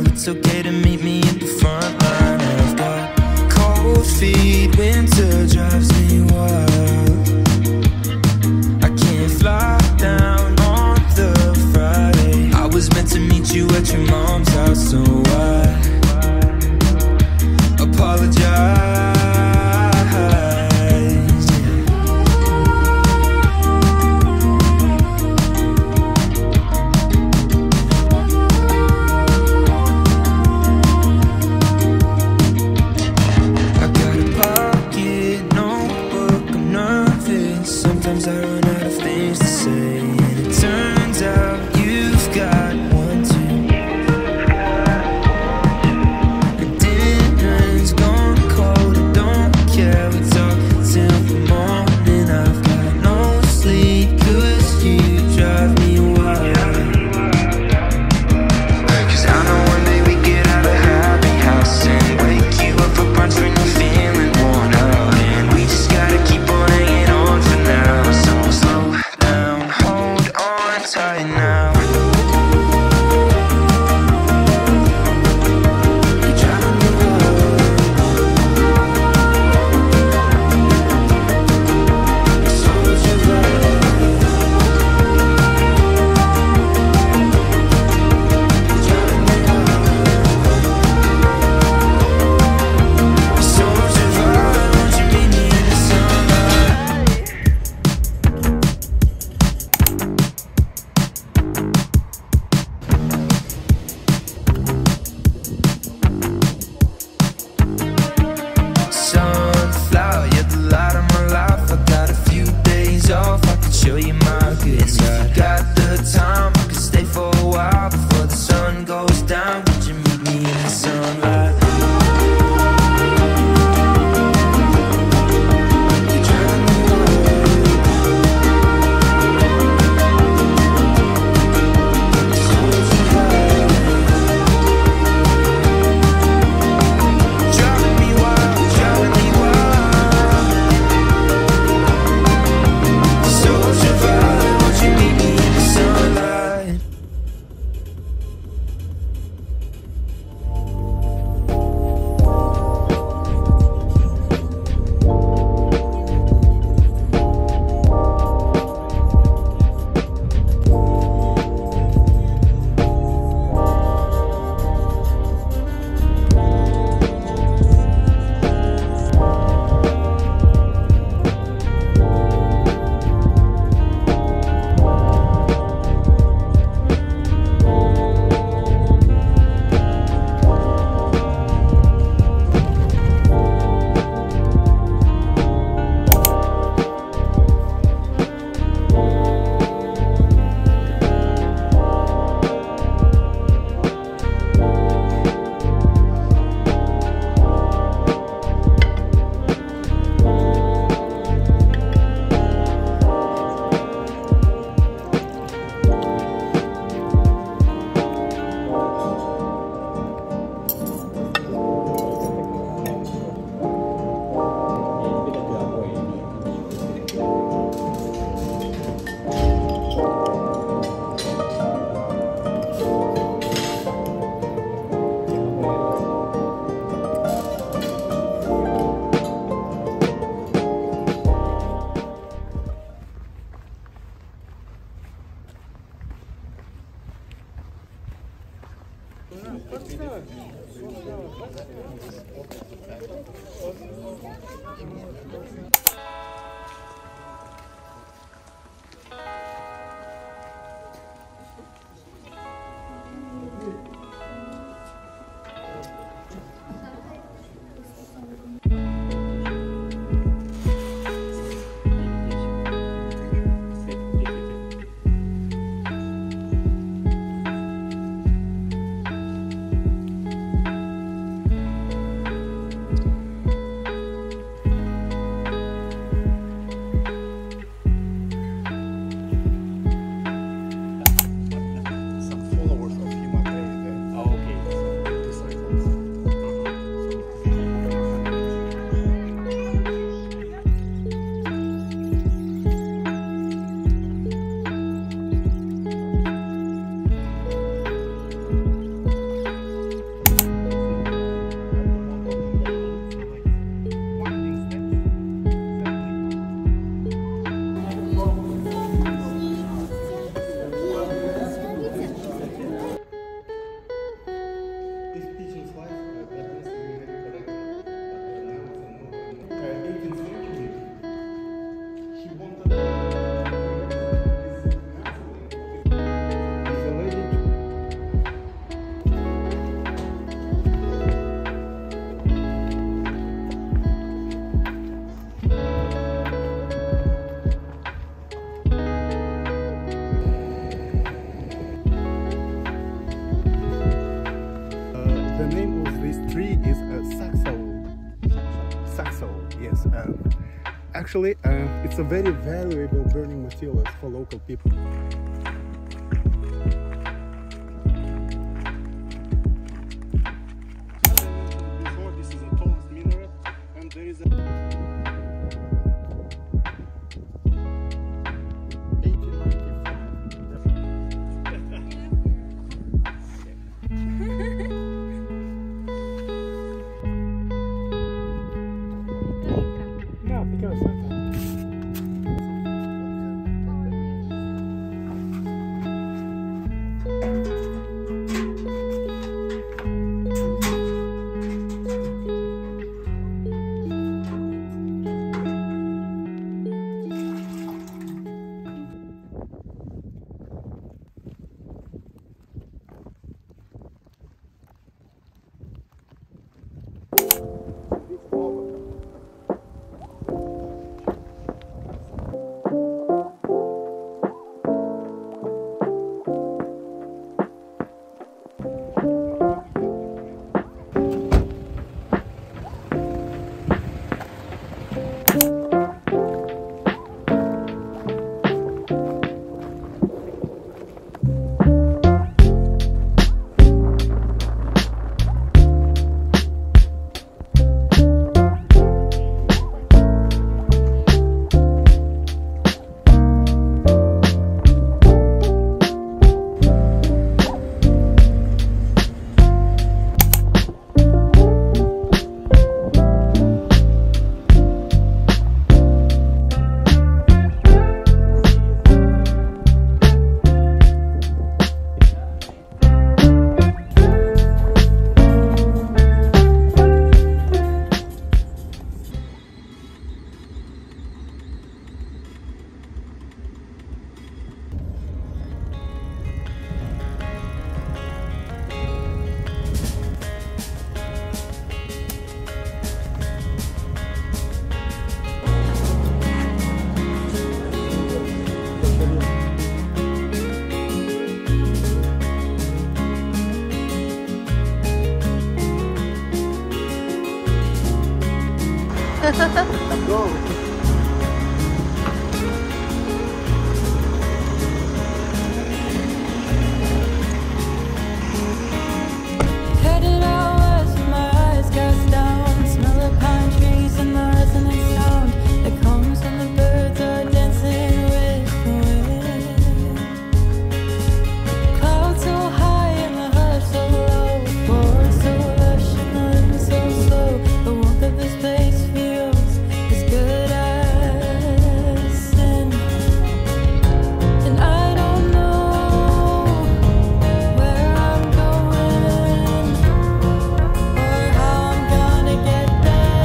It's okay to meet me at the front line. I've got cold feet, winter drives me wild. I can't fly down on the Friday. I was meant to meet you at your mom's house, so I apologize. Sometimes I run out of things to say, and it turns out you've got one too. The dinner's gone cold, I don't care, we talk till the morning. I've got no sleep, 'cause you drive me wild. 'Cause I know one day we get out of happy house and wake you up for brunch when you're feeling worn out, and we just gotta keep on hanging on for now. So slow down, hold on tight now. You're driving me wild. So would you ride? You're driving me wild. So would you ride? Won't you meet me in the sunlight? Sunflower, you're the light of my life. I got a few days off, I can show you my good side. If you got the time, I can stay for a while before the sun goes down. Would you meet me in the sunlight? You're driving me wild. So would you ride? Driving me wild, driving me wild. So would you ride? Won't you meet me in the sunlight? materials. Actually, it's a very valuable burning material for local people. Before, this is a tallest minaret, and there is a 1895. Yeah, because go. Headed out west, my eyes cast down. Smell the pine trees and the resonant sound that comes when the birds are dancing with the wind. Clouds so high and the hush so low, forest so lush and the living so slow. The warmth of this place feels as good as sin. And I don't know where I'm going or how I'm gonna get there.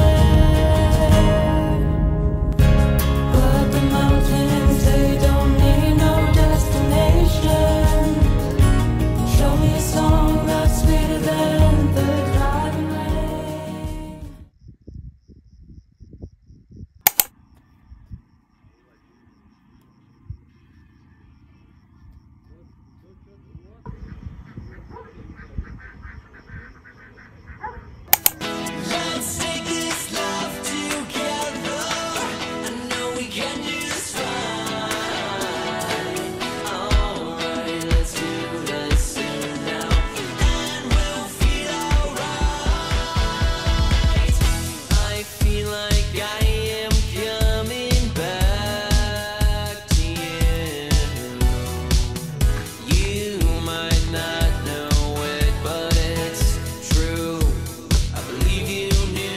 But the mountains, they don't need no destination. Show me a song that's sweeter than the driving rain. Let's take this love together. I know we can do this fine. Alright, let's do this soon now, and we'll feel alright. I feel like I am coming back to you. You might not know it, but it's true. I believe you knew.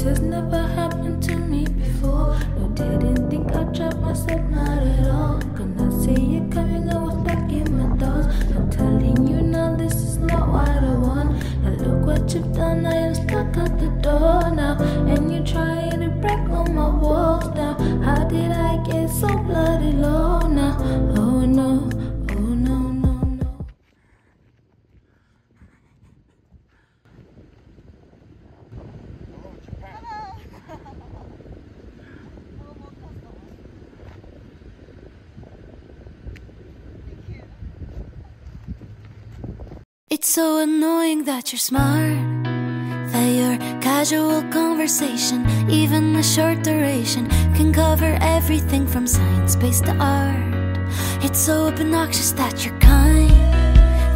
has never happened to me before. No, didn't think I'd drop myself, not at all. Gonna see it coming, I was back in my doors. I'm telling you now, this is not what I want. Now look what you've done, I am stuck at the door now. And you're trying to break all my walls now. How did I get so bloody low now? Oh no, oh no, no, no. It's so annoying that you're smart, that your casual conversation, even a short duration, can cover everything from science-based to art. It's so obnoxious that you're kind,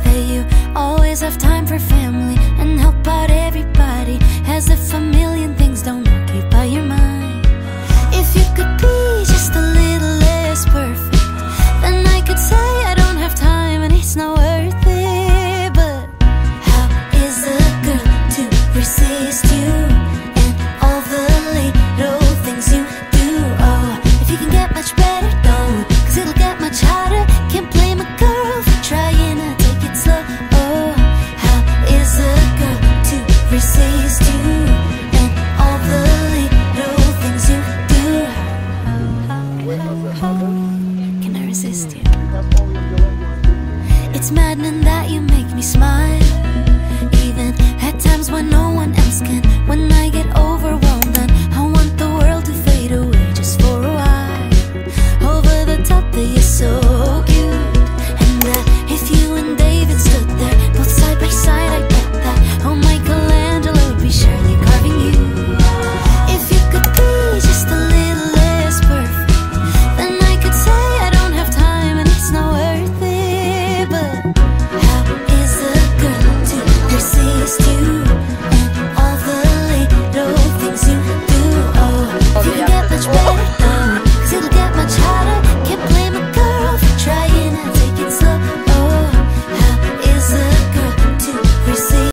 that you always have time for family and help out everybody, as if a million things don't occupy your mind. If you could be just a little less perfect, then I could say I don't have time and it's not worth it. But how is a girl to resist you and all the little things you do? Oh, if you can get much better, don't, 'cause it'll get much harder. Can't blame a girl for trying to take it slow. Oh, how is a girl to resist you and all the little things you do? How can I resist you? It's maddening that you make me smile,